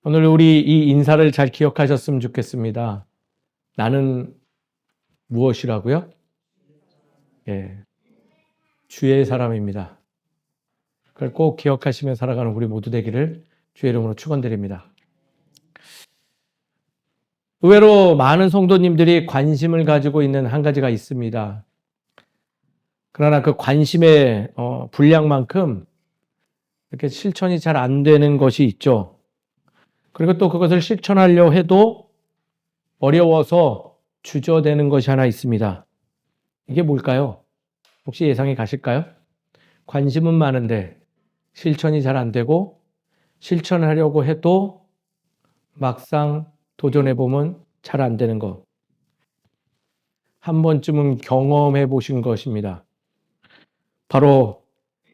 오늘 우리 이 인사를 잘 기억하셨으면 좋겠습니다. 나는 무엇이라고요? 예, 주의 사람입니다. 그걸 꼭 기억하시며 살아가는 우리 모두 되기를 주의 이름으로 축원드립니다. 의외로 많은 성도님들이 관심을 가지고 있는 한 가지가 있습니다. 그러나 그 관심의 분량만큼 이렇게 실천이 잘 안 되는 것이 있죠. 그리고 또 그것을 실천하려 해도 어려워서 주저되는 것이 하나 있습니다. 이게 뭘까요? 혹시 예상이 가실까요? 관심은 많은데 실천이 잘 안 되고 실천하려고 해도 막상 도전해보면 잘 안 되는 것. 한 번쯤은 경험해 보신 것입니다. 바로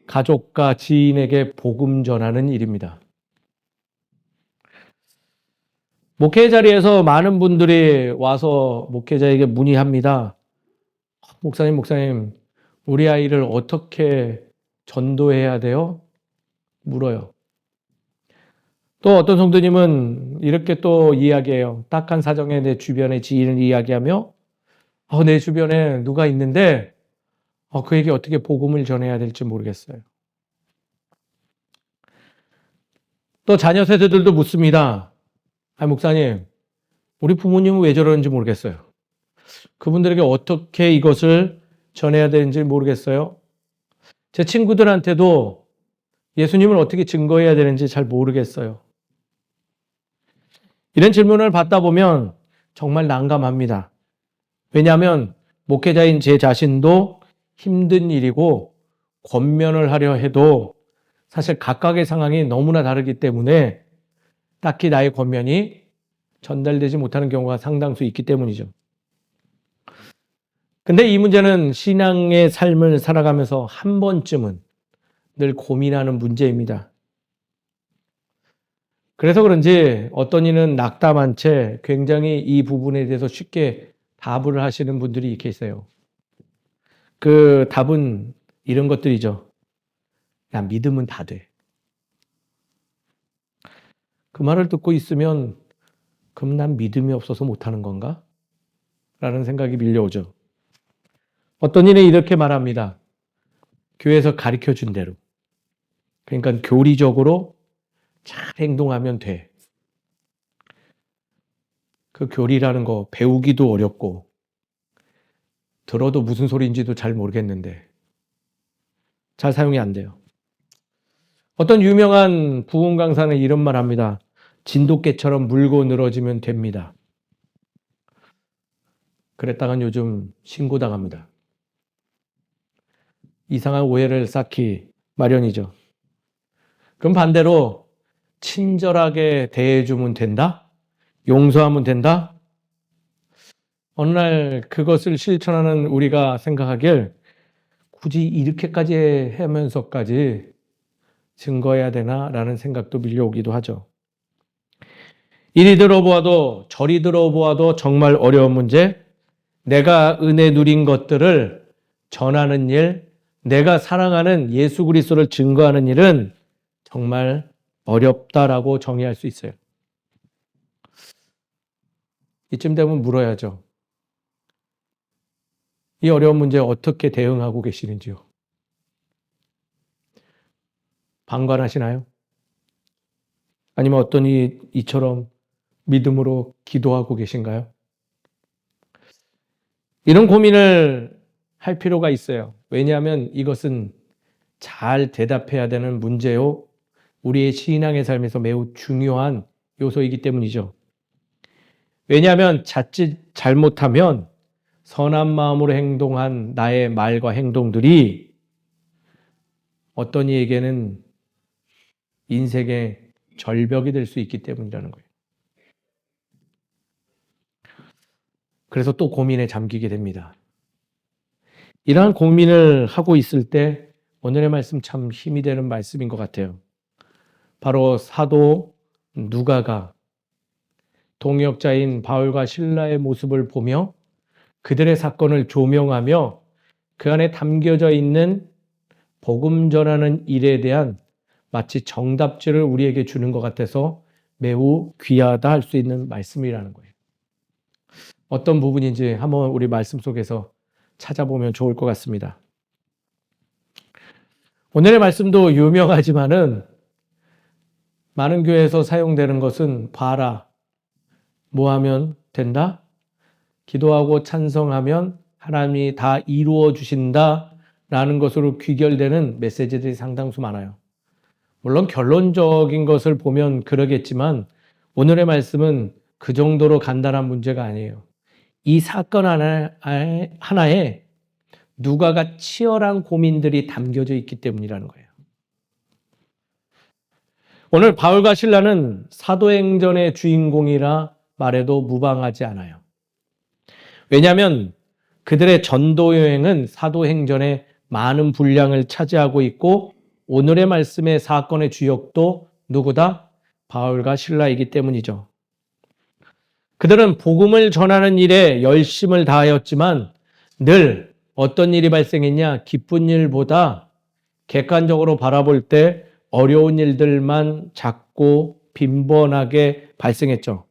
가족과 지인에게 복음 전하는 일입니다. 목회 자리에서 많은 분들이 와서 목회자에게 문의합니다. 목사님, 우리 아이를 어떻게 전도해야 돼요? 물어요. 또 어떤 성도님은 이렇게 또 이야기해요. 딱한 사정에 내 주변의 지인을 이야기하며 내 주변에 누가 있는데 그에게 어떻게 복음을 전해야 될지 모르겠어요. 또 자녀 세대들도 묻습니다. 목사님, 우리 부모님은 왜 저러는지 모르겠어요. 그분들에게 어떻게 이것을 전해야 되는지 모르겠어요. 제 친구들한테도 예수님을 어떻게 증거해야 되는지 잘 모르겠어요. 이런 질문을 받다 보면 정말 난감합니다. 왜냐하면 목회자인 제 자신도 힘든 일이고 권면을 하려 해도 사실 각각의 상황이 너무나 다르기 때문에 딱히 나의 권면이 전달되지 못하는 경우가 상당수 있기 때문이죠. 근데 이 문제는 신앙의 삶을 살아가면서 한 번쯤은 늘 고민하는 문제입니다. 그래서 그런지 어떤 이는 낙담한 채 굉장히 이 부분에 대해서 쉽게 답을 하시는 분들이 계세요. 그 답은 이런 것들이죠. 야, 믿으면 다 돼. 그 말을 듣고 있으면 그럼 난 믿음이 없어서 못하는 건가? 라는 생각이 밀려오죠. 어떤 이는 이렇게 말합니다. 교회에서 가르쳐 준 대로. 그러니까 교리적으로 잘 행동하면 돼. 그 교리라는 거 배우기도 어렵고 들어도 무슨 소리인지도 잘 모르겠는데 잘 사용이 안 돼요. 어떤 유명한 부흥 강사는 이런 말 합니다. 진돗개처럼 물고 늘어지면 됩니다. 그랬다간 요즘 신고당합니다. 이상한 오해를 쌓기 마련이죠. 그럼 반대로 친절하게 대해주면 된다? 용서하면 된다? 어느 날 그것을 실천하는 우리가 생각하길 굳이 이렇게까지 하면서까지 증거해야 되나? 라는 생각도 밀려오기도 하죠. 이리 들어보아도 저리 들어보아도 정말 어려운 문제, 내가 은혜 누린 것들을 전하는 일, 내가 사랑하는 예수 그리스도를 증거하는 일은 정말 어렵다라고 정의할 수 있어요. 이쯤 되면 물어야죠. 이 어려운 문제에 어떻게 대응하고 계시는지요? 방관하시나요? 아니면 어떤 이처럼 믿음으로 기도하고 계신가요? 이런 고민을 할 필요가 있어요. 왜냐하면 이것은 잘 대답해야 되는 문제요. 우리의 신앙의 삶에서 매우 중요한 요소이기 때문이죠. 왜냐하면 자칫 잘못하면 선한 마음으로 행동한 나의 말과 행동들이 어떤 이에게는 인생의 절벽이 될 수 있기 때문이라는 거예요. 그래서 또 고민에 잠기게 됩니다. 이러한 고민을 하고 있을 때 오늘의 말씀 참 힘이 되는 말씀인 것 같아요. 바로 사도 누가가 동역자인 바울과 실라의 모습을 보며 그들의 사건을 조명하며 그 안에 담겨져 있는 복음 전하는 일에 대한 마치 정답지를 우리에게 주는 것 같아서 매우 귀하다 할 수 있는 말씀이라는 거예요. 어떤 부분인지 한번 우리 말씀 속에서 찾아보면 좋을 것 같습니다. 오늘의 말씀도 유명하지만은 많은 교회에서 사용되는 것은 봐라. 뭐 하면 된다? 기도하고 찬성하면 하나님이 다 이루어 주신다 라는 것으로 귀결되는 메시지들이 상당수 많아요. 물론 결론적인 것을 보면 그러겠지만 오늘의 말씀은 그 정도로 간단한 문제가 아니에요. 이 사건 하나에 누가가 치열한 고민들이 담겨져 있기 때문이라는 거예요. 오늘 바울과 실라는 사도행전의 주인공이라 말해도 무방하지 않아요. 왜냐하면 그들의 전도 여행은 사도행전의 많은 분량을 차지하고 있고 오늘의 말씀의 사건의 주역도 누구다? 바울과 실라이기 때문이죠. 그들은 복음을 전하는 일에 열심을 다하였지만 늘 어떤 일이 발생했냐? 기쁜 일보다 객관적으로 바라볼 때 어려운 일들만 작고 빈번하게 발생했죠.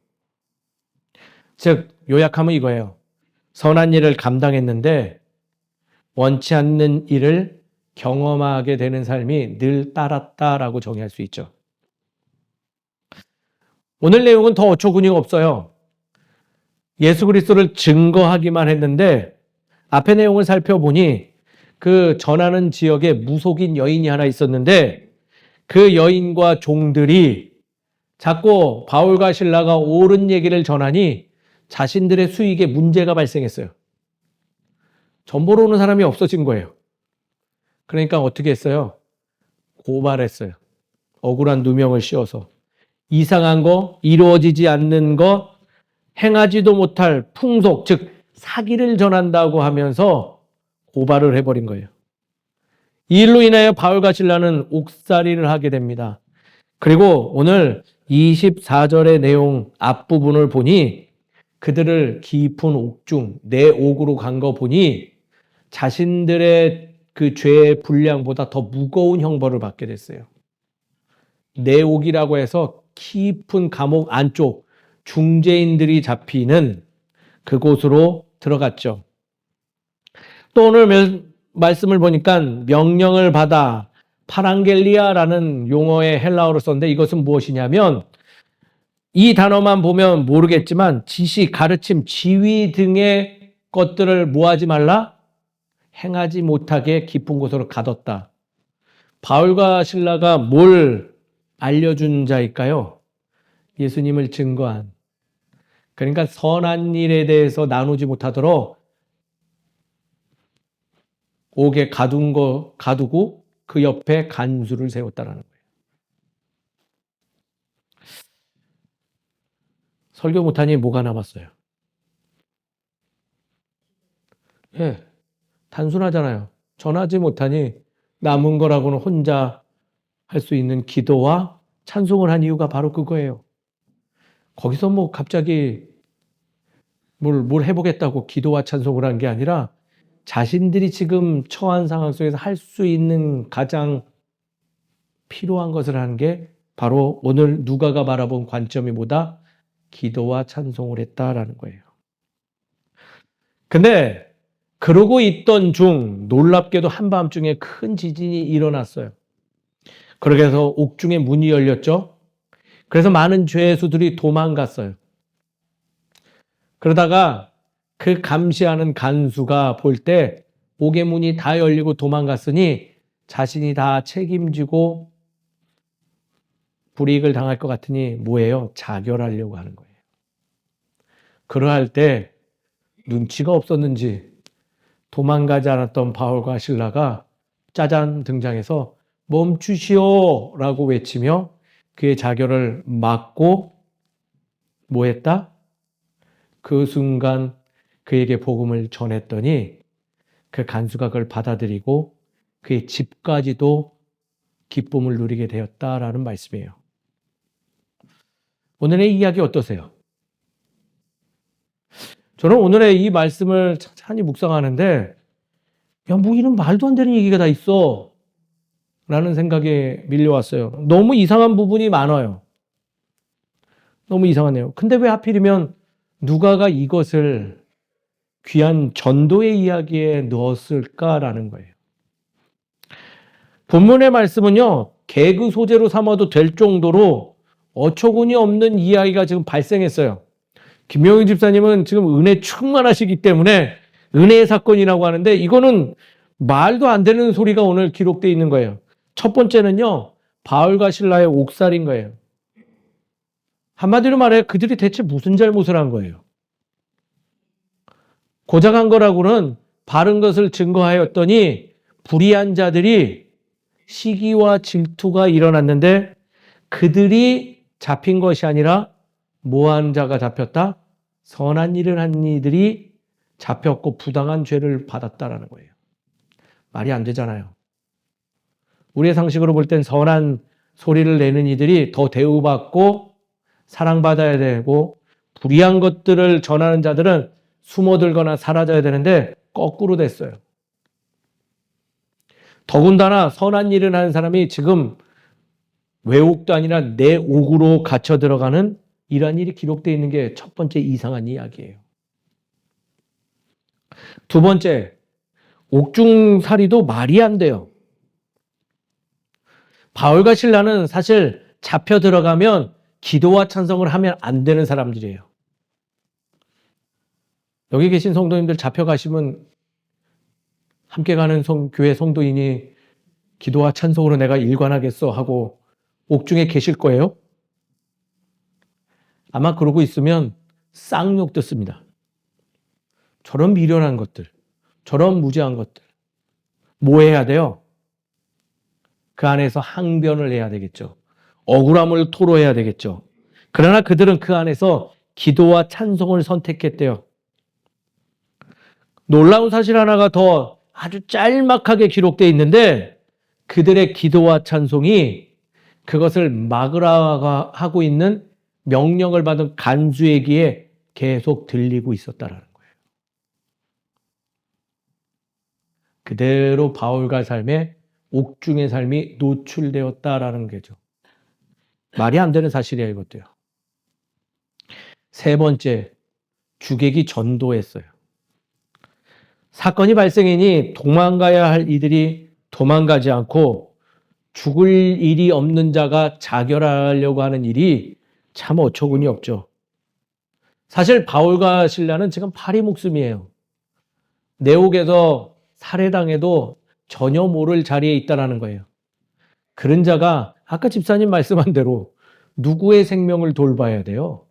즉 요약하면 이거예요. 선한 일을 감당했는데 원치 않는 일을 경험하게 되는 삶이 늘 따랐다라고 정의할 수 있죠. 오늘 내용은 더 어처구니가 없어요. 예수 그리스도를 증거하기만 했는데 앞의 내용을 살펴보니 그 전하는 지역에 무속인 여인이 하나 있었는데 그 여인과 종들이 자꾸 바울과 실라가 옳은 얘기를 전하니 자신들의 수익에 문제가 발생했어요. 전보러 오는 사람이 없어진 거예요. 그러니까 어떻게 했어요? 고발했어요. 억울한 누명을 씌워서. 이상한 거, 이루어지지 않는 거, 행하지도 못할 풍속, 즉 사기를 전한다고 하면서 고발을 해버린 거예요. 이 일로 인하여 바울과 실라는 옥살이를 하게 됩니다. 그리고 오늘 24절의 내용 앞부분을 보니 그들을 깊은 옥중, 내옥으로 간 거 보니 자신들의 그 죄의 분량보다 더 무거운 형벌을 받게 됐어요. 내옥이라고 해서 깊은 감옥 안쪽 중재인들이 잡히는 그곳으로 들어갔죠. 또 오늘 말씀을 보니까 명령을 받아 파랑겔리아라는 용어의 헬라어로 썼는데 이것은 무엇이냐면 이 단어만 보면 모르겠지만 지시, 가르침, 지휘 등의 것들을 뭐 하지 말라? 행하지 못하게 깊은 곳으로 가뒀다. 바울과 실라가 뭘 알려준 자일까요? 예수님을 증거한. 그러니까 선한 일에 대해서 나누지 못하도록 옥에 가두고 그 옆에 간수를 세웠다라는 거예요. 설교 못하니 뭐가 남았어요? 예, 단순하잖아요. 전하지 못하니 남은 거라고는 혼자 할 수 있는 기도와 찬송을 한 이유가 바로 그거예요. 거기서 뭐 갑자기 뭘 해보겠다고 기도와 찬송을 한 게 아니라 자신들이 지금 처한 상황 속에서 할 수 있는 가장 필요한 것을 하는 게 바로 오늘 누가가 바라본 관점이 뭐다? 기도와 찬송을 했다라는 거예요. 근데 그러고 있던 중 놀랍게도 한밤중에 큰 지진이 일어났어요. 그렇게 해서 옥중에 문이 열렸죠. 그래서 많은 죄수들이 도망갔어요. 그러다가 그 감시하는 간수가 볼 때 옥의 문이 다 열리고 도망갔으니 자신이 다 책임지고 불이익을 당할 것 같으니 뭐예요? 자결하려고 하는 거예요. 그러할 때 눈치가 없었는지 도망가지 않았던 바울과 실라가 짜잔 등장해서 멈추시오 라고 외치며 그의 자결을 막고 뭐 했다? 그 순간 그에게 복음을 전했더니 그 간수가 그걸 받아들이고 그의 집까지도 기쁨을 누리게 되었다라는 말씀이에요. 오늘의 이야기 어떠세요? 저는 오늘의 이 말씀을 찬찬히 묵상하는데 야, 뭐 이런 말도 안 되는 얘기가 다 있어 라는 생각에 밀려왔어요. 너무 이상한 부분이 많아요. 너무 이상하네요. 근데 왜 하필이면 누가가 이것을 귀한 전도의 이야기에 넣었을까라는 거예요. 본문의 말씀은요, 개그 소재로 삼아도 될 정도로 어처구니 없는 이야기가 지금 발생했어요. 김용희 집사님은 지금 은혜 충만하시기 때문에 은혜의 사건이라고 하는데 이거는 말도 안 되는 소리가 오늘 기록되어 있는 거예요. 첫 번째는요, 바울과 실라의 옥살인 거예요. 한마디로 말해 그들이 대체 무슨 잘못을 한 거예요? 고작한 거라고는 바른 것을 증거하였더니 불의한 자들이 시기와 질투가 일어났는데 그들이 잡힌 것이 아니라 뭐한 자가 잡혔다? 선한 일을 한 이들이 잡혔고 부당한 죄를 받았다라는 거예요. 말이 안 되잖아요. 우리의 상식으로 볼 땐 선한 소리를 내는 이들이 더 대우받고 사랑받아야 되고 불의한 것들을 전하는 자들은 숨어들거나 사라져야 되는데 거꾸로 됐어요. 더군다나 선한 일을 하는 사람이 지금 외옥도 아니라 내옥으로 갇혀 들어가는 이러한 일이 기록되어 있는 게 첫 번째 이상한 이야기예요. 두 번째, 옥중살이도 말이 안 돼요. 바울과 실라는 사실 잡혀 들어가면 기도와 찬송을 하면 안 되는 사람들이에요. 여기 계신 성도님들 잡혀가시면 함께 가는 교회 성도인이 기도와 찬송으로 내가 일관하겠어 하고 옥중에 계실 거예요? 아마 그러고 있으면 쌍욕 듣습니다. 저런 미련한 것들, 저런 무지한 것들. 뭐 해야 돼요? 그 안에서 항변을 해야 되겠죠. 억울함을 토로해야 되겠죠. 그러나 그들은 그 안에서 기도와 찬송을 선택했대요. 놀라운 사실 하나가 더 아주 짤막하게 기록되어 있는데 그들의 기도와 찬송이 그것을 막으라 하고 있는 명령을 받은 간수의 귀에 계속 들리고 있었다라는 거예요. 그대로 바울과 삶에 옥중의 삶이 노출되었다라는 거죠. 말이 안 되는 사실이에요, 이것도요. 세 번째, 주객이 전도했어요. 사건이 발생이니 도망가야 할 이들이 도망가지 않고 죽을 일이 없는 자가 자결하려고 하는 일이 참 어처구니 없죠. 사실 바울과 실라는 지금 파리 목숨이에요. 내옥에서 살해당해도 전혀 모를 자리에 있다는 거예요. 그런 자가 아까 집사님 말씀한 대로 누구의 생명을 돌봐야 돼요?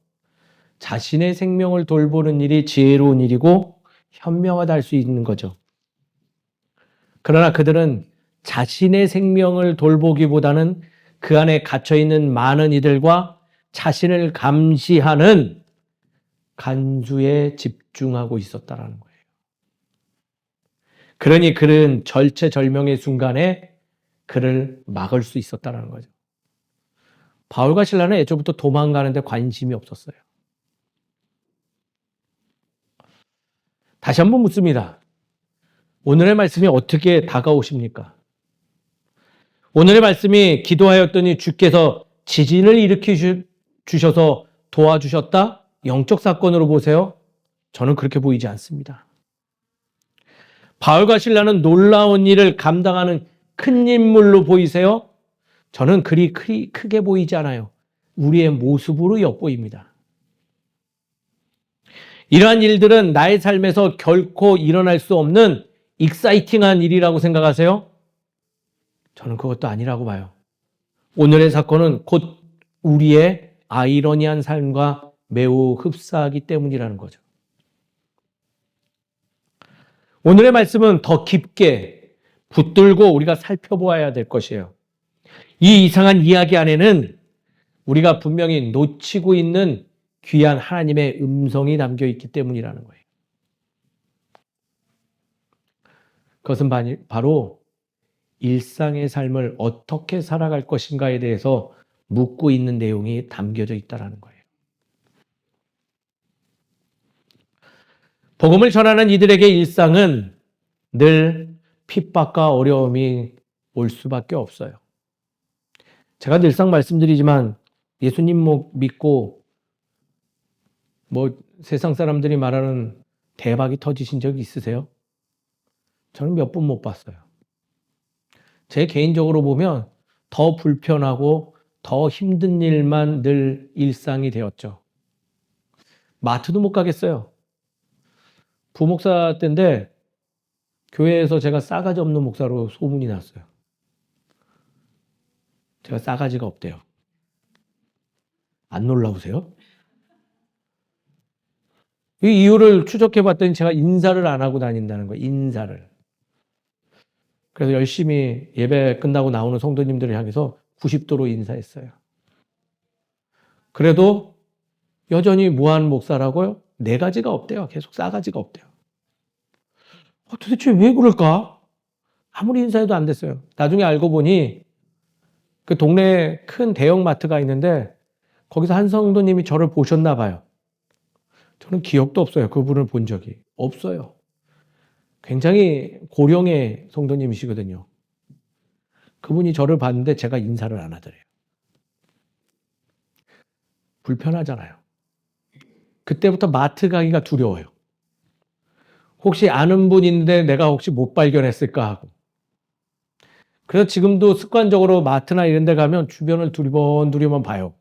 자신의 생명을 돌보는 일이 지혜로운 일이고 현명하다 할 수 있는 거죠. 그러나 그들은 자신의 생명을 돌보기보다는 그 안에 갇혀있는 많은 이들과 자신을 감시하는 간수에 집중하고 있었다는 거예요. 그러니 그는 절체절명의 순간에 그를 막을 수 있었다는 거죠. 바울과 실라는 애초부터 도망가는데 관심이 없었어요. 다시 한번 묻습니다. 오늘의 말씀이 어떻게 다가오십니까? 오늘의 말씀이 기도하였더니 주께서 지진을 일으켜 주셔서 도와주셨다? 영적 사건으로 보세요? 저는 그렇게 보이지 않습니다. 바울과 실라는 놀라운 일을 감당하는 큰 인물로 보이세요? 저는 그리 크게 보이지 않아요. 우리의 모습으로 엿보입니다. 이러한 일들은 나의 삶에서 결코 일어날 수 없는 익사이팅한 일이라고 생각하세요? 저는 그것도 아니라고 봐요. 오늘의 사건은 곧 우리의 아이러니한 삶과 매우 흡사하기 때문이라는 거죠. 오늘의 말씀은 더 깊게 붙들고 우리가 살펴보아야 될 것이에요. 이 이상한 이야기 안에는 우리가 분명히 놓치고 있는 귀한 하나님의 음성이 담겨 있기 때문이라는 거예요. 그것은 바로 일상의 삶을 어떻게 살아갈 것인가에 대해서 묻고 있는 내용이 담겨져 있다는 거예요. 복음을 전하는 이들에게 일상은 늘 핍박과 어려움이 올 수밖에 없어요. 제가 늘상 말씀드리지만 예수님 믿고 뭐 세상 사람들이 말하는 대박이 터지신 적 있으세요? 저는 몇 번 못 봤어요. 제 개인적으로 보면 더 불편하고 더 힘든 일만 늘 일상이 되었죠. 마트도 못 가겠어요. 부목사 때인데 교회에서 제가 싸가지 없는 목사로 소문이 났어요. 제가 싸가지가 없대요. 안 놀라우세요? 이 이유를 추적해 봤더니 제가 인사를 안 하고 다닌다는 거예요. 인사를. 그래서 열심히 예배 끝나고 나오는 성도님들을 향해서 90도로 인사했어요. 그래도 여전히 무한 목사라고요? 네 가지가 없대요. 계속 싸가지가 없대요. 도대체 왜 그럴까? 아무리 인사해도 안 됐어요. 나중에 알고 보니 그 동네에 큰 대형 마트가 있는데 거기서 한 성도님이 저를 보셨나 봐요. 저는 기억도 없어요. 그분을 본 적이. 없어요. 굉장히 고령의 성도님이시거든요. 그분이 저를 봤는데 제가 인사를 안 하더래요. 불편하잖아요. 그때부터 마트 가기가 두려워요. 혹시 아는 분인데 내가 혹시 못 발견했을까 하고. 그래서 지금도 습관적으로 마트나 이런 데 가면 주변을 두리번 봐요.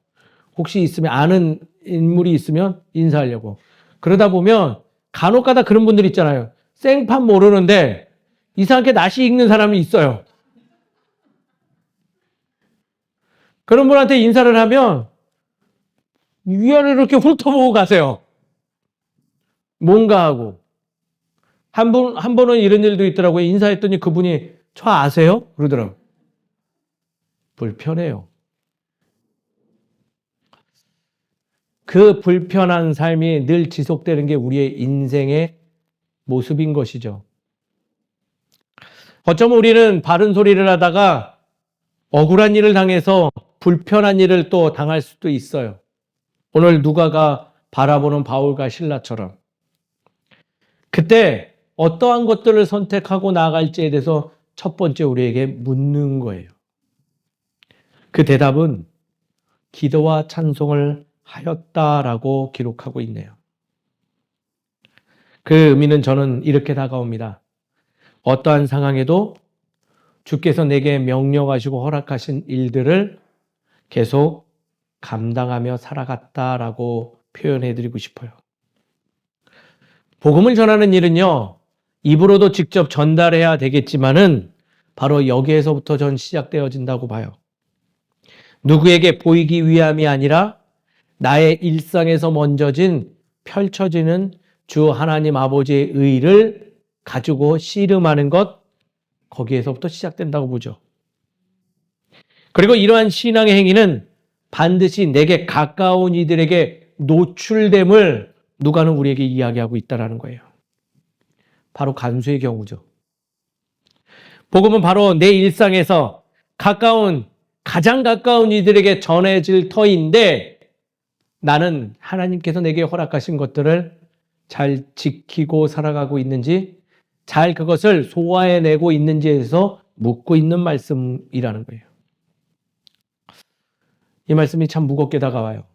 혹시 있으면 아는 인물이 있으면 인사하려고. 그러다 보면 간혹 가다 그런 분들 있잖아요. 생판 모르는데 이상하게 낯이 익는 사람이 있어요. 그런 분한테 인사를 하면 위아래로 이렇게 훑어보고 가세요. 뭔가 하고. 한 번은 이런 일도 있더라고요. 인사했더니 그분이 저 아세요? 그러더라고요. 불편해요. 그 불편한 삶이 늘 지속되는 게 우리의 인생의 모습인 것이죠. 어쩌면 우리는 바른 소리를 하다가 억울한 일을 당해서 불편한 일을 또 당할 수도 있어요. 오늘 누가가 바라보는 바울과 실라처럼. 그때 어떠한 것들을 선택하고 나아갈지에 대해서 첫 번째 우리에게 묻는 거예요. 그 대답은 기도와 찬송을 하였다라고 기록하고 있네요. 그 의미는 저는 이렇게 다가옵니다. 어떠한 상황에도 주께서 내게 명령하시고 허락하신 일들을 계속 감당하며 살아갔다라고 표현해드리고 싶어요. 복음을 전하는 일은요, 입으로도 직접 전달해야 되겠지만은 바로 여기에서부터 전 시작되어진다고 봐요. 누구에게 보이기 위함이 아니라 나의 일상에서 펼쳐지는 주 하나님 아버지의 의를 가지고 씨름하는 것, 거기에서부터 시작된다고 보죠. 그리고 이러한 신앙의 행위는 반드시 내게 가까운 이들에게 노출됨을 누가는 우리에게 이야기하고 있다는 거예요. 바로 간수의 경우죠. 복음은 바로 내 일상에서 가장 가까운 이들에게 전해질 터인데 나는 하나님께서 내게 허락하신 것들을 잘 지키고 살아가고 있는지, 잘 그것을 소화해내고 있는지에서 묻고 있는 말씀이라는 거예요. 이 말씀이 참 무겁게 다가와요.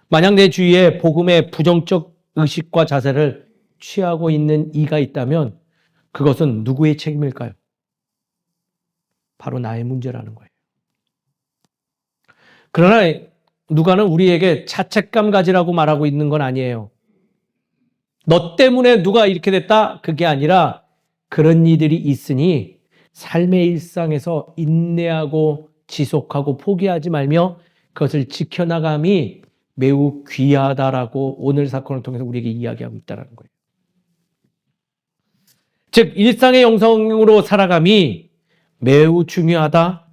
만약 내 주위에 복음의 부정적 의식과 자세를 취하고 있는 이가 있다면 그것은 누구의 책임일까요? 바로 나의 문제라는 거예요. 그러나 누가는 우리에게 자책감 가지라고 말하고 있는 건 아니에요. 너 때문에 누가 이렇게 됐다? 그게 아니라 그런 이들이 있으니 삶의 일상에서 인내하고 지속하고 포기하지 말며 그것을 지켜나감이 매우 귀하다라고 오늘 사건을 통해서 우리에게 이야기하고 있다는 거예요. 즉 일상의 영성으로 살아감이 매우 중요하다.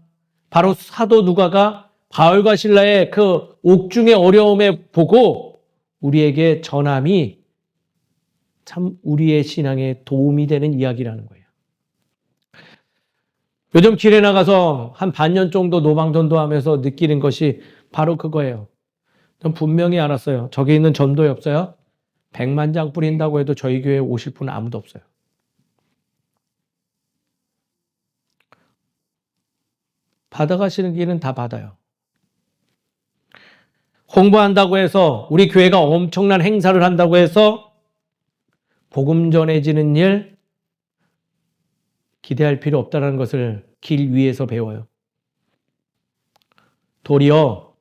바로 사도 누가가 바울과 실라의 그 옥중의 어려움에 보고 우리에게 전함이 참 우리의 신앙에 도움이 되는 이야기라는 거예요. 요즘 길에 나가서 한 반년 정도 노방전도하면서 느끼는 것이 바로 그거예요. 전 분명히 알았어요. 저기 있는 전도에 없어요. 100만 장 뿌린다고 해도 저희 교회에 오실 분은 아무도 없어요. 받아가시는 길은 다 받아요. 홍보한다고 해서 우리 교회가 엄청난 행사를 한다고 해서 복음 전해지는 일 기대할 필요 없다는 것을 길 위에서 배워요. 도리어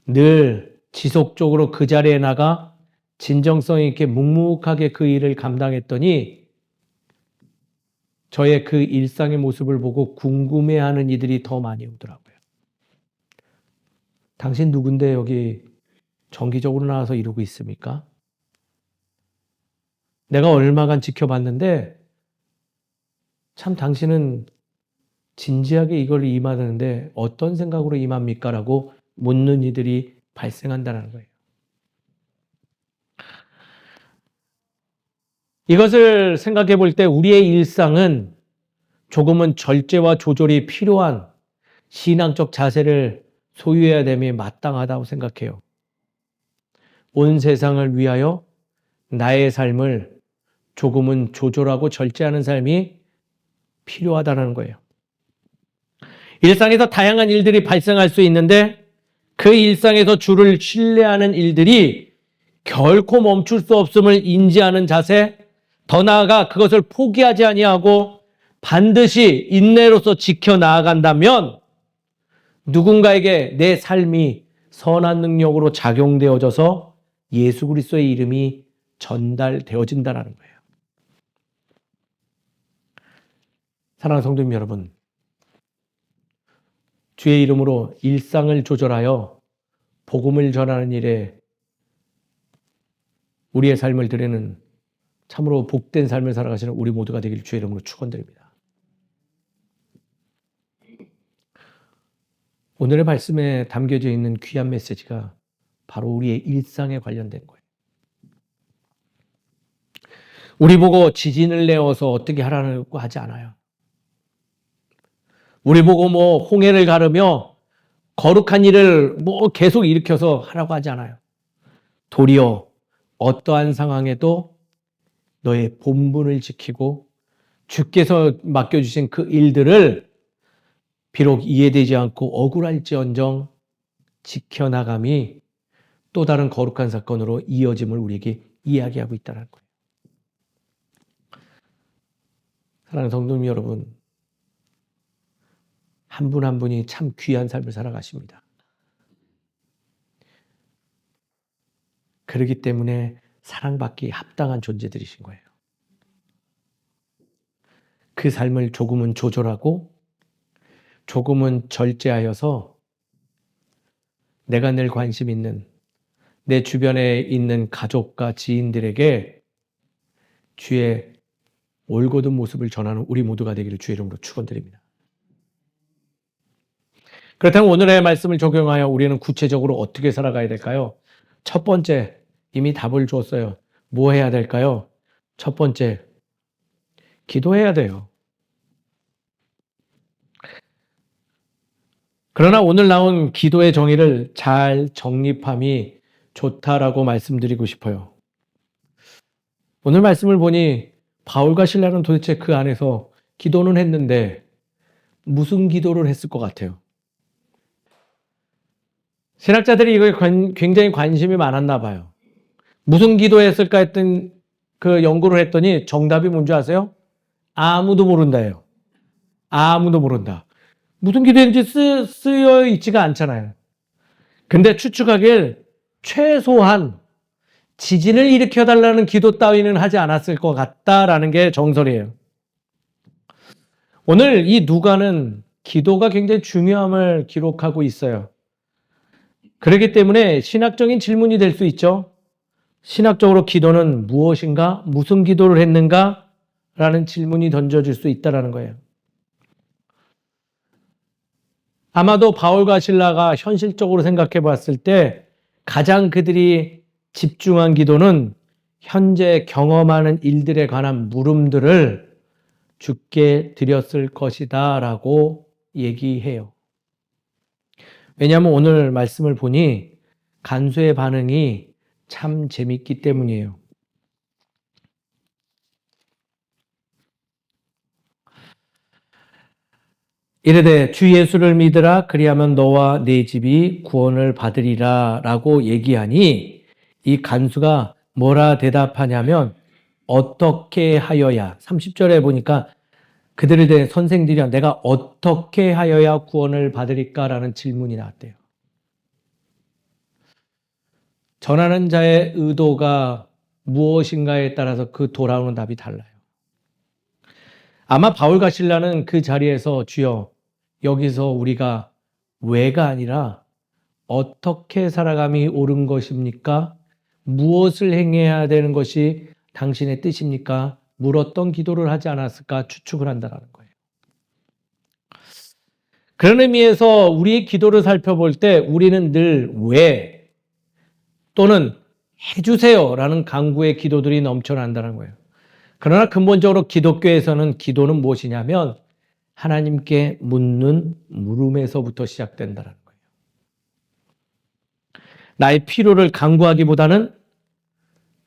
늘 지속적으로 그 자리에 나가 진정성 있게 묵묵하게 그 일을 감당했더니 저의 그 일상의 모습을 보고 궁금해하는 이들이 더 많이 오더라고요. 당신 누군데 여기 정기적으로 나와서 이러고 있습니까? 내가 얼마간 지켜봤는데 참 당신은 진지하게 이걸 임하는데 어떤 생각으로 임합니까? 라고 묻는 이들이 발생한다는 거예요. 이것을 생각해 볼 때 우리의 일상은 조금은 절제와 조절이 필요한 신앙적 자세를 소유해야 됨이 마땅하다고 생각해요. 온 세상을 위하여 나의 삶을 조금은 조절하고 절제하는 삶이 필요하다는 거예요. 일상에서 다양한 일들이 발생할 수 있는데 그 일상에서 주를 신뢰하는 일들이 결코 멈출 수 없음을 인지하는 자세, 더 나아가 그것을 포기하지 아니하고 반드시 인내로서 지켜나아간다면 누군가에게 내 삶이 선한 능력으로 작용되어져서 예수 그리스도의 이름이 전달되어진다는 거예요. 사랑하는 성도님 여러분, 주의 이름으로 일상을 조절하여 복음을 전하는 일에 우리의 삶을 드리는 참으로 복된 삶을 살아가시는 우리 모두가 되길 주의 이름으로 축원드립니다. 오늘의 말씀에 담겨져 있는 귀한 메시지가 바로 우리의 일상에 관련된 거예요. 우리 보고 지진을 내어서 어떻게 하라고 하지 않아요. 우리 보고 홍해를 가르며 거룩한 일을 계속 일으켜서 하라고 하지 않아요. 도리어 어떠한 상황에도 너의 본분을 지키고 주께서 맡겨주신 그 일들을 비록 이해되지 않고 억울할지언정 지켜나감이 또 다른 거룩한 사건으로 이어짐을 우리에게 이야기하고 있다는 거예요. 사랑하는 성도님 여러분, 한 분 한 분이 참 귀한 삶을 살아가십니다. 그렇기 때문에 사랑받기 합당한 존재들이신 거예요. 그 삶을 조금은 조절하고 조금은 절제하여서 내가 늘 관심 있는 내 주변에 있는 가족과 지인들에게 주의 올곧은 모습을 전하는 우리 모두가 되기를 주의 이름으로 축원드립니다. 그렇다면 오늘의 말씀을 적용하여 우리는 구체적으로 어떻게 살아가야 될까요? 첫 번째, 이미 답을 줬어요. 뭐 해야 될까요? 첫 번째, 기도해야 돼요. 그러나 오늘 나온 기도의 정의를 잘 정립함이 좋다라고 말씀드리고 싶어요. 오늘 말씀을 보니 바울과 실라는 도대체 그 안에서 기도는 했는데 무슨 기도를 했을 것 같아요? 신학자들이 이거에 굉장히 관심이 많았나 봐요. 무슨 기도했을까 했던 그 연구를 했더니 정답이 뭔지 아세요? 아무도 모른다예요. 아무도 모른다. 무슨 기도했는지 쓰여 있지가 않잖아요. 근데 추측하길 최소한 지진을 일으켜달라는 기도 따위는 하지 않았을 것 같다라는 게 정설이에요. 오늘 이 누가는 기도가 굉장히 중요함을 기록하고 있어요. 그렇기 때문에 신학적인 질문이 될 수 있죠. 신학적으로 기도는 무엇인가? 무슨 기도를 했는가? 라는 질문이 던져질 수 있다는 거예요. 아마도 바울과 실라가 현실적으로 생각해 봤을 때 가장 그들이 집중한 기도는 현재 경험하는 일들에 관한 물음들을 주께 드렸을 것이다 라고 얘기해요. 왜냐하면 오늘 말씀을 보니 간수의 반응이 참 재밌기 때문이에요. 이르되 주 예수를 믿으라 그리하면 너와 네 집이 구원을 받으리라 라고 얘기하니 이 간수가 뭐라 대답하냐면 어떻게 하여야 30절에 보니까 그들에 대해 선생들이야 내가 어떻게 하여야 구원을 받으리까라는 질문이 나왔대요. 전하는 자의 의도가 무엇인가에 따라서 그 돌아오는 답이 달라요. 아마 바울과 실라는 그 자리에서 주여 여기서 우리가 왜가 아니라 어떻게 살아감이 옳은 것입니까? 무엇을 행해야 되는 것이 당신의 뜻입니까? 물었던 기도를 하지 않았을까 추측을 한다는 거예요. 그런 의미에서 우리의 기도를 살펴볼 때 우리는 늘 왜 또는 해주세요라는 간구의 기도들이 넘쳐난다는 거예요. 그러나 근본적으로 기독교에서는 기도는 무엇이냐면 하나님께 묻는 물음에서부터 시작된다는 거예요. 나의 필요를 간구하기보다는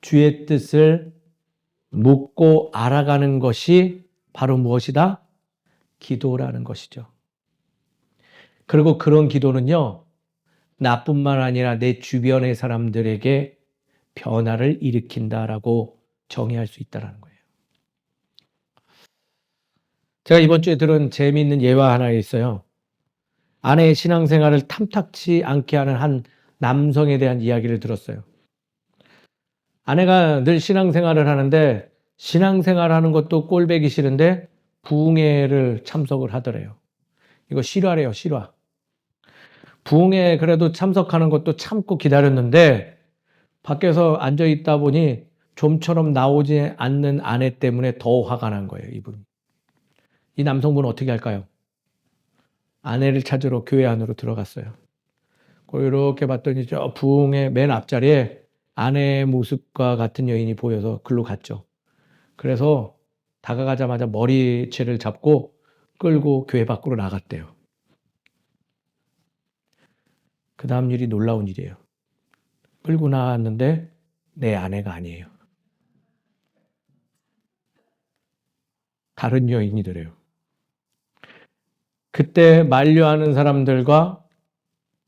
주의 뜻을 묻고 알아가는 것이 바로 무엇이다? 기도라는 것이죠. 그리고 그런 기도는요, 나뿐만 아니라 내 주변의 사람들에게 변화를 일으킨다라고 정의할 수 있다는 거예요. 제가 이번 주에 들은 재미있는 예화 하나 있어요. 아내의 신앙생활을 탐탁치 않게 하는 한 남성에 대한 이야기를 들었어요. 아내가 늘 신앙생활을 하는데 신앙생활하는 것도 꼴배기 싫은데 부흥회를 참석을 하더래요. 이거 실화래요, 실화. 부흥회 그래도 참석하는 것도 참고 기다렸는데 밖에서 앉아 있다 보니 좀처럼 나오지 않는 아내 때문에 더 화가 난 거예요, 이분이. 이 남성분은 어떻게 할까요? 아내를 찾으러 교회 안으로 들어갔어요. 이렇게 봤더니 저 부흥회 맨 앞자리에 아내의 모습과 같은 여인이 보여서 글로 갔죠. 그래서 다가가자마자 머리채를 잡고 끌고 교회 밖으로 나갔대요. 그 다음 일이 놀라운 일이에요. 끌고 나왔는데 내 아내가 아니에요. 다른 여인이더래요. 그때 만류하는 사람들과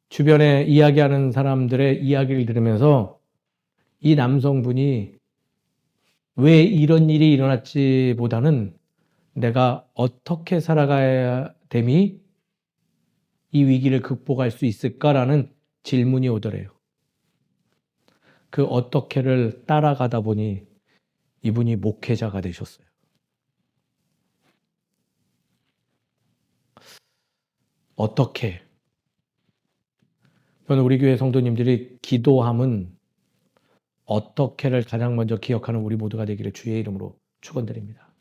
주변에 이야기하는 사람들의 이야기를 들으면서 이 남성분이 왜 이런 일이 일어났지 보다는 내가 어떻게 살아가야 됨이 이 위기를 극복할 수 있을까라는 질문이 오더래요. 그 어떻게를 따라가다 보니 이분이 목회자가 되셨어요. 어떻게? 저는 우리 교회 성도님들이 기도함은 어떻게를 가장 먼저 기억하는 우리 모두가 되기를 주의 이름으로 축원드립니다.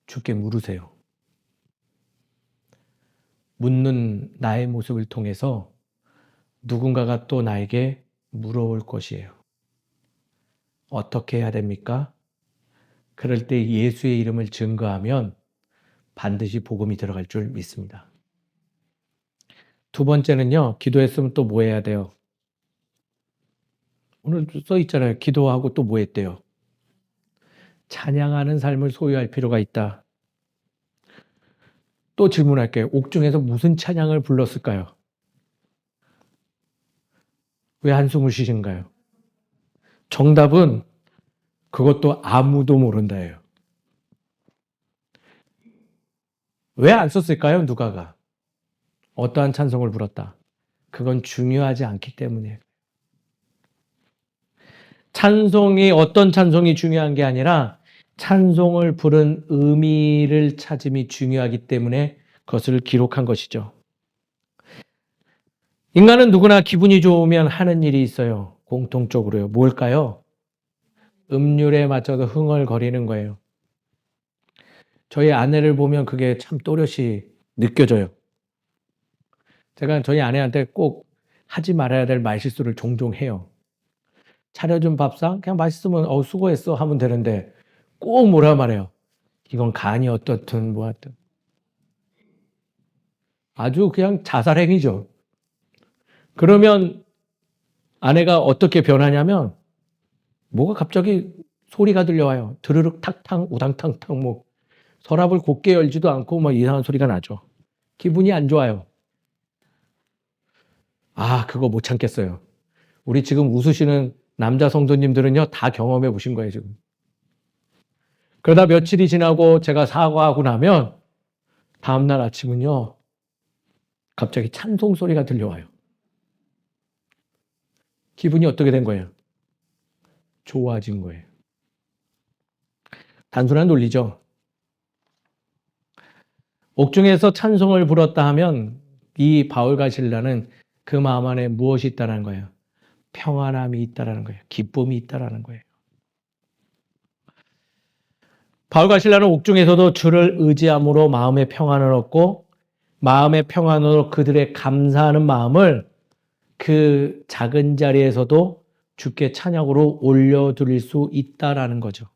주께 물으세요. 묻는 나의 모습을 통해서 누군가가 또 나에게 물어올 것이에요. 어떻게 해야 됩니까? 그럴 때 예수의 이름을 증거하면 반드시 복음이 들어갈 줄 믿습니다. 두 번째는요, 기도했으면 또 뭐 해야 돼요? 오늘 써 있잖아요. 기도하고 또 뭐 했대요? 찬양하는 삶을 소유할 필요가 있다. 또 질문할게요. 옥중에서 무슨 찬양을 불렀을까요? 왜 한숨을 쉬신가요? 정답은 그것도 아무도 모른다예요. 왜 안 썼을까요? 누가가? 어떠한 찬송을 불렀다. 그건 중요하지 않기 때문이에요. 찬송이 어떤 찬송이 중요한 게 아니라 찬송을 부른 의미를 찾음이 중요하기 때문에 그것을 기록한 것이죠. 인간은 누구나 기분이 좋으면 하는 일이 있어요. 공통적으로요. 뭘까요? 음률에 맞춰서 흥얼거리는 거예요. 저희 아내를 보면 그게 참 또렷이 느껴져요. 제가 저희 아내한테 꼭 하지 말아야 될 말실수를 종종 해요. 차려준 밥상 그냥 맛있으면 수고했어 하면 되는데 꼭 뭐라 말해요. 이건 간이 어떻든 뭐하든. 아주 그냥 자살행위죠. 그러면 아내가 어떻게 변하냐면 뭐가 갑자기 소리가 들려와요. 드르륵 탁탕 우당탕탕 뭐 서랍을 곧게 열지도 않고 뭐 이상한 소리가 나죠. 기분이 안 좋아요. 아, 그거 못 참겠어요. 우리 지금 웃으시는 남자 성도님들은요, 다 경험해 보신 거예요, 지금. 그러다 며칠이 지나고 제가 사과하고 나면 다음날 아침은요, 갑자기 찬송 소리가 들려와요. 기분이 어떻게 된 거예요? 좋아진 거예요. 단순한 논리죠. 옥중에서 찬송을 불었다 하면 이 바울과 실라는 그 마음 안에 무엇이 있다는 거예요? 평안함이 있다는 거예요. 기쁨이 있다는 거예요. 바울과 실라는 옥중에서도 주를 의지함으로 마음의 평안을 얻고 마음의 평안으로 그들의 감사하는 마음을 그 작은 자리에서도 주께 찬양으로 올려드릴 수 있다라는 거죠.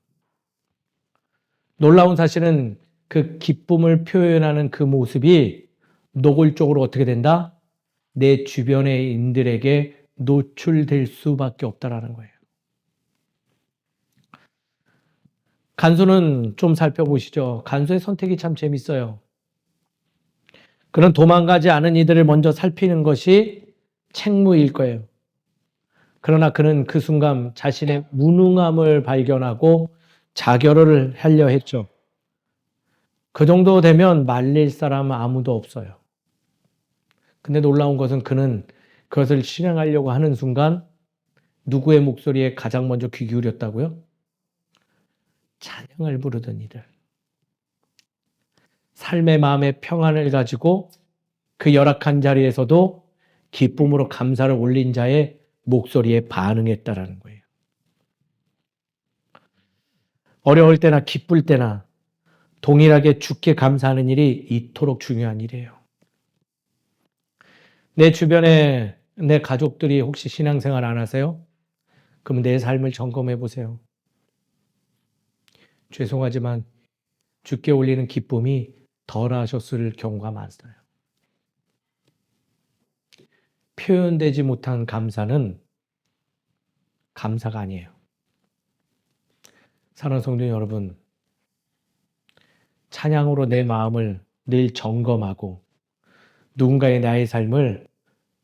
놀라운 사실은 그 기쁨을 표현하는 그 모습이 노골적으로 어떻게 된다? 내 주변의 인들에게 노출될 수밖에 없다라는 거예요. 간수는 좀 살펴보시죠. 간수의 선택이 참 재밌어요. 그는 도망가지 않은 이들을 먼저 살피는 것이 책무일 거예요. 그러나 그는 그 순간 자신의 무능함을 발견하고 자결을 하려 했죠. 그 정도 되면 말릴 사람은 아무도 없어요. 근데 놀라운 것은 그는 그것을 실행하려고 하는 순간 누구의 목소리에 가장 먼저 귀 기울였다고요? 찬양을 부르던 이들. 삶의 마음의 평안을 가지고 그 열악한 자리에서도 기쁨으로 감사를 올린 자의 목소리에 반응했다라는 거예요. 어려울 때나 기쁠 때나 동일하게 주께 감사하는 일이 이토록 중요한 일이에요. 내 주변에 내 가족들이 혹시 신앙생활 안 하세요? 그럼 내 삶을 점검해 보세요. 죄송하지만 주께 올리는 기쁨이 덜 하셨을 경우가 많아요. 표현되지 못한 감사는 감사가 아니에요. 사랑하는 성도 여러분, 찬양으로 내 마음을 늘 점검하고 누군가의 나의 삶을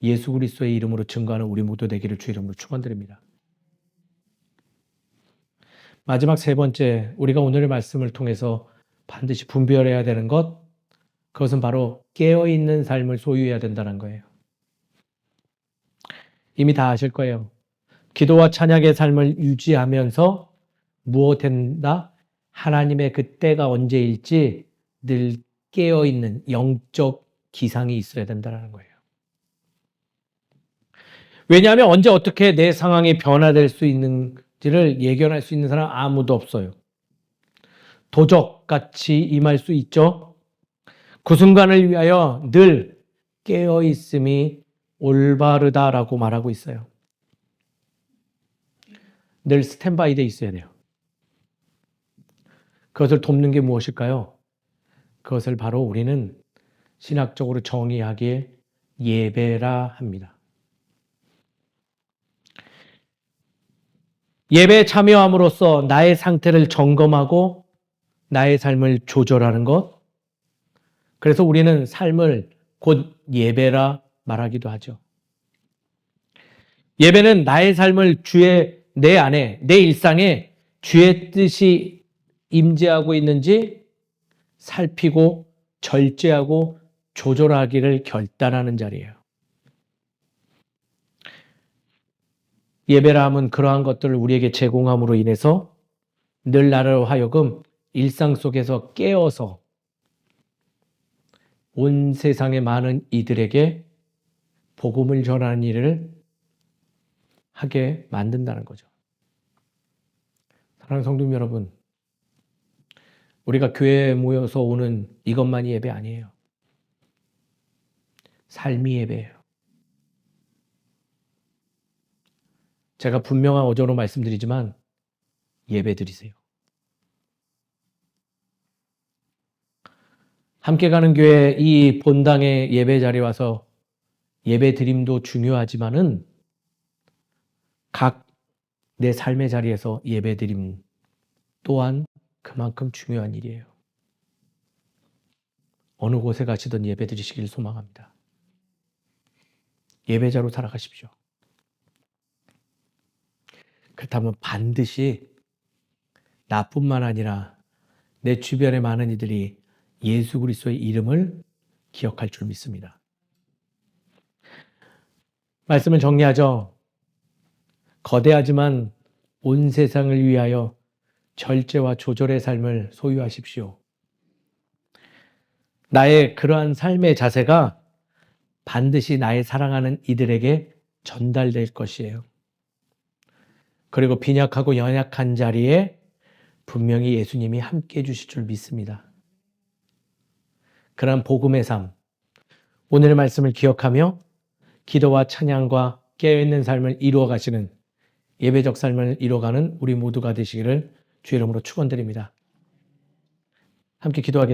예수 그리스도의 이름으로 증거하는 우리 모두 되기를 주 이름으로 축원드립니다. 마지막 세 번째, 우리가 오늘의 말씀을 통해서 반드시 분별해야 되는 것, 그것은 바로 깨어있는 삶을 소유해야 된다는 거예요. 이미 다 아실 거예요. 기도와 찬양의 삶을 유지하면서 무엇 된다? 하나님의 그 때가 언제일지 늘 깨어있는 영적 기상이 있어야 된다는 거예요. 왜냐하면 언제 어떻게 내 상황이 변화될 수 있는지를 예견할 수 있는 사람 아무도 없어요. 도적같이 임할 수 있죠. 그 순간을 위하여 늘 깨어있음이 올바르다라고 말하고 있어요. 늘 스탠바이 돼 있어야 돼요. 그것을 돕는 게 무엇일까요? 그것을 바로 우리는 신학적으로 정의하기에 예배라 합니다. 예배에 참여함으로써 나의 상태를 점검하고 나의 삶을 조절하는 것. 그래서 우리는 삶을 곧 예배라 말하기도 하죠. 예배는 나의 삶을 내 안에, 내 일상에 주의 뜻이 임재하고 있는지 살피고 절제하고 조절하기를 결단하는 자리예요. 예배라 함은 그러한 것들을 우리에게 제공함으로 인해서 늘 나를 하여금 일상 속에서 깨어서 온 세상의 많은 이들에게 복음을 전하는 일을 하게 만든다는 거죠. 사랑하는 성도 여러분, 우리가 교회에 모여서 오는 이것만이 예배 아니에요. 삶이 예배예요. 제가 분명한 어조로 말씀드리지만 예배 드리세요. 함께 가는 교회 이 본당의 예배 자리에 와서 예배 드림도 중요하지만은 각 내 삶의 자리에서 예배 드림 또한 그만큼 중요한 일이에요. 어느 곳에 가시든 예배 드리시길 소망합니다. 예배자로 살아가십시오. 그렇다면 반드시 나뿐만 아니라 내 주변의 많은 이들이 예수 그리스도의 이름을 기억할 줄 믿습니다. 말씀을 정리하죠. 거대하지만 온 세상을 위하여 절제와 조절의 삶을 소유하십시오. 나의 그러한 삶의 자세가 반드시 나의 사랑하는 이들에게 전달될 것이에요. 그리고 빈약하고 연약한 자리에 분명히 예수님이 함께 해주실 줄 믿습니다. 그러한 복음의 삶, 오늘의 말씀을 기억하며 기도와 찬양과 깨어있는 삶을 이루어 가시는 예배적 삶을 이루어가는 우리 모두가 되시기를 주의 이름으로 축원드립니다. 함께 기도하겠습니다.